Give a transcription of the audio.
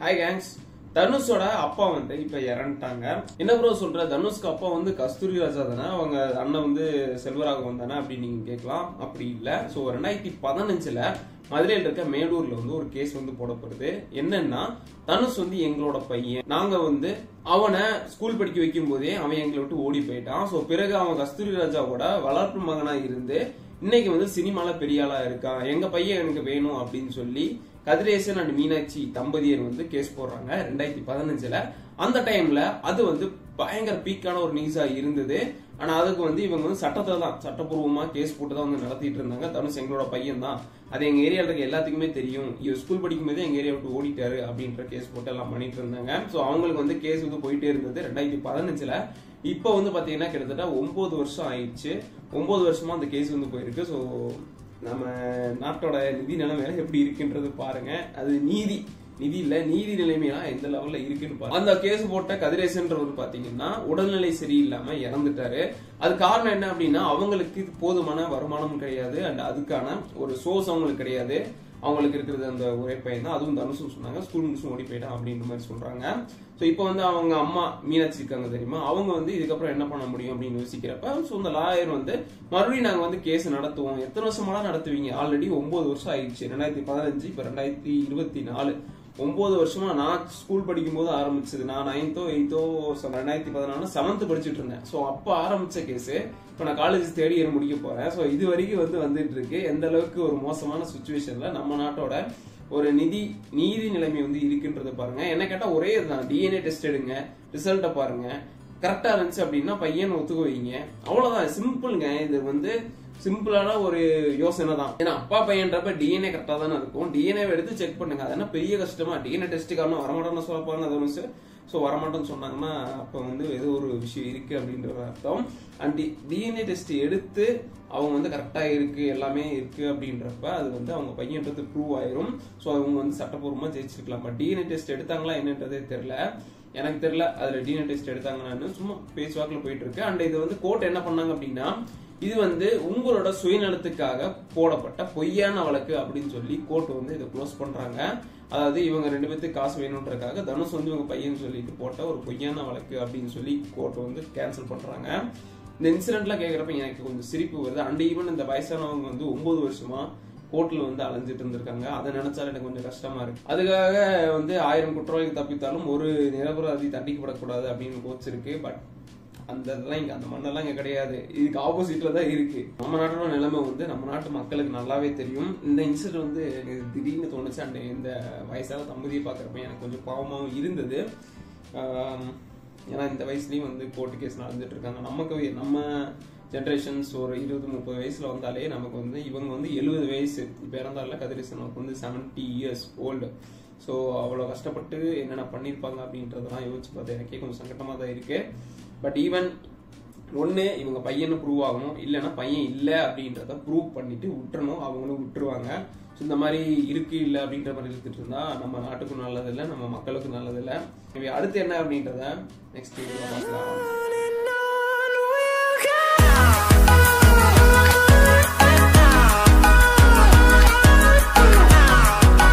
Hi gangs. தனுஷோட அப்பா வந்து இப்ப இறந்துட்டாங்க. என்ன ப்ரோ சொல்ற, தனுஷ்க்கு அப்பா வந்து கஸ்தூரி ராஜா தானே, அவங்க அண்ணன் வந்து செல்வராகவன் தானே அப்படின்னு நீங்க கேட்கலாம். அப்படி இல்ல. ஸோ 2015 மதுரையில் இருக்க மேலூர்ல வந்து ஒரு கேஸ் வந்து போடப்படுது. என்னன்னா, தனுஷ் வந்து எங்களோட பையன், நாங்க வந்து அவனை ஸ்கூல் படிக்க வைக்கும் போதே அவன் எங்களை விட்டு ஓடி போயிட்டான். ஸோ பிறகு அவன் கஸ்தூரி ராஜாவோட வளர்ப்பு மகனா இருந்து இன்னைக்கு வந்து சினிமால பெரிய ஆளா இருக்கான், எங்க பையன் எனக்கு வேணும் அப்படின்னு சொல்லி கதிரேசன் அண்ட் மீனாட்சி தம்பதியர் வந்து கேஸ் போடுறாங்க 2015. அந்த டைம்ல அது வந்து பயங்கர பீக்கான ஒரு நியூஸா இருந்தது. ஆனா அதுக்கு வந்து இவங்க வந்து சட்டத்தை தான் சட்டப்பூர்வமா கேஸ் போட்டு தான் வந்து நடத்திட்டு இருந்தாங்க. தனுஷ் எங்களோட பையன் தான், அது எங்க ஏரியால இருக்க எல்லாத்துக்குமே தெரியும், இவர் ஸ்கூல் படிக்கும் போதே எங்க ஏரியா விட்டு ஓடிட்டாரு அப்படின்ற கேஸ் போட்டு எல்லாம் பண்ணிட்டு இருந்தாங்க. ஸோ அவங்களுக்கு வந்து கேஸ் வந்து போயிட்டே இருந்தது 2015. இப்போ வந்து பாத்தீங்கன்னா கிட்டத்தட்ட 9 வருஷம் ஆயிடுச்சு. 9 வருஷமா அந்த கேஸ் வந்து போயிருக்கு. ஸோ நம்ம நாட்டோட நிதி நிலைமையில எப்படி இருக்குன்றது பாருங்க. அது நீதி இல்ல, நீதி நிலைமையா எந்த லெவல்ல இருக்குன்னு பாருங்க. அந்த கேஸ் போட்ட கதிரேசன்றவர் பாத்தீங்கன்னா உடல்நிலை சரியில்லாம இறந்துட்டாரு. அது காரணம் என்ன அப்படின்னா, அவங்களுக்கு போதுமான வருமானம் கிடையாது அண்ட் அதுக்கான ஒரு சோர்ஸ் அவங்களுக்கு கிடையாது. அவங்களுக்கு இருக்கிறது அந்த ஒரே பையன் தான், அதுவும் தனுஷும் சொன்னாங்க, ஸ்கூல் முடிச்சு ஓடி போயிட்டான் அப்படின்ற மாதிரி சொல்றாங்க. ஸோ இப்போ வந்து அவங்க அம்மா மீனாட்சி இருக்காங்க தெரியுமா, அவங்க வந்து இதுக்கப்புறம் என்ன பண்ண முடியும் அப்படின்னு யோசிக்கிறப்ப, ஸோ இந்த லாயர் வந்து மறுபடியும் நாங்க வந்து கேஸ் நடத்துவோம். எத்தனை வருஷமா நடத்துவீங்க, ஆல்ரெடி 9 வருஷம் ஆயிடுச்சு. 2015 இப்ப 2024, 9 வருஷமா. நான் ஸ்கூல் படிக்கும் போது ஆரம்பிச்சது, நான் 9th 8th 2014 7th படிச்சுட்டு இருந்தேன். ஸோ அப்ப ஆரம்பிச்ச கேஸ் இப்ப நான் காலேஜ் தேர்ட் இயர் முடிக்க போறேன். ஸோ இது வரைக்கும் வந்து வந்துட்டு இருக்கு. எந்த அளவுக்கு ஒரு மோசமான சுச்சுவேஷன்ல நம்ம நாட்டோட ஒரு நீதி நிலைமை வந்து இருக்குன்றத பாருங்க. என்ன கேட்டா ஒரே இதுதான், டிஎன்ஏ டெஸ்ட் எடுங்க, ரிசல்ட்ட பாருங்க, கரெக்டா இருந்துச்சு அப்படின்னா பையன் ஒத்துக்க வைங்க, அவ்வளவுதான். சிம்பிள்ங்க. இது வந்து சிம்பிளான ஒரு யோசனை தான். ஏன்னா அப்பா பையன்றப்ப டிஎன்ஏ கரெக்டா தானே இருக்கும், டிஎன்ஏ எடுத்து செக் பண்ணுங்க. அது என்ன பெரிய கஷ்டமா? டிஎன்ஏ டெஸ்ட் காரணம் வரமாட்டோம்னு சொல்ல போறாங்க தனுஷ். ஸோ வரமாட்டோம்னு சொன்னாங்கன்னா அப்போ வந்து ஏதோ ஒரு விஷயம் இருக்கு அப்படின்ற அர்த்தம். அண்ட் டிஎன்ஏ டெஸ்ட் எடுத்து அவங்க வந்து கரெக்டா இருக்கு, எல்லாமே இருக்கு அப்படின்றப்ப அது வந்து அவங்க பையன்றது ப்ரூவ் ஆயிரும். ஸோ அவங்க வந்து சட்டப்பூர்வமா ஜெயிச்சிருக்கலாம். பட் டிஎன்ஏ டெஸ்ட் எடுத்தாங்களா என்னன்றதே தெரியல, எனக்கு தெரியல. அதுல டிஎன்ஏ டெஸ்ட் எடுத்தாங்கன்னு சும்மா பேச்சுவாக்கில் போயிட்டு இருக்கு. அண்ட் இது வந்து கோர்ட் என்ன பண்ணாங்க அப்படின்னா, இது வந்து உங்களோட சுயநலத்துக்காக போடப்பட்ட பொய்யான வழக்கு அப்படின்னு சொல்லி கோர்ட் வந்து இதை க்ளோஸ் பண்றாங்க. அதாவது இவங்க 2 பேருக்கு காசு வேணும்ன்றதுக்காக தனுஷ் வந்து இவங்க பையன் சொல்லிட்டு போட்ட ஒரு பொய்யான வழக்கு அப்படின்னு சொல்லி கோர்ட் வந்து கேன்சல் பண்றாங்க. இந்த இன்சிடென்ட்லாம் கேட்கறப்ப எனக்கு கொஞ்சம் சிரிப்பு வருது. அண்ட் ஈவன் இந்த வயசானவங்க வந்து 9 வருஷமா கோர்ட்ல வந்து அலைஞ்சிட்டு இருந்திருக்காங்க. அதை நினைச்சாலும் எனக்கு கொஞ்சம் கஷ்டமா இருக்கு. அதுக்காக வந்து 1000 குற்றவாளிகள் தப்பித்தாலும் ஒரு நிரபராதி தண்டிக்கப்படக்கூடாது அப்படின்னு கோச் இருக்கு. பட் அந்த மண்ணெல்லாம் இங்க கிடையாது, இதுக்கு ஆப்போசிட்ல தான் இருக்கு. நம்ம நாட்டோட நிலைமை வந்து நம்ம நாட்டு மக்களுக்கு நல்லாவே தெரியும். இந்த இன்சிடென்ட் வந்து எனக்கு திடீர்னு தோணுச்சு. அண்ட் இந்த வயசான தம்பதியை பாக்குறப்ப எனக்கு கொஞ்சம் பாவமாகவும் இருந்தது. ஏன்னா இந்த வயசுலயும் வந்து கோர்ட்டு கேஸ் நடந்துட்டு இருக்காங்க. நம்ம ஜென்ரேஷன்ஸ் ஒரு 20-30 வயசுல வந்தாலே நமக்கு வந்து இவங்க வந்து 70 வயசு. இப்ப இறந்தால கதிரேசன் வந்து 70 years old. ஸோ அவ்வளோ கஷ்டப்பட்டு என்னென்ன பண்ணியிருப்பாங்க அப்படின்றதெல்லாம் யோசிச்சு பார்த்து எனக்கே கொஞ்சம் சங்கட்டமாக தான் இருக்கு. பட் ஈவன் ஒன்று இவங்க பையனை ப்ரூவ் ஆகணும், இல்லைன்னா பையன் இல்லை அப்படின்றத ப்ரூவ் பண்ணிட்டு விட்டுறணும். அவங்களும் விட்டுருவாங்க. ஸோ இந்த மாதிரி இருக்கு இல்லை அப்படின்ற மாதிரி எடுத்துட்டு இருந்தா நம்ம நாட்டுக்கும் நல்லதில்லை, நம்ம மக்களுக்கும் நல்லதில்லை. அடுத்து என்ன அப்படின்றத நெக்ஸ்ட் வீடியோல பார்க்கலாம்.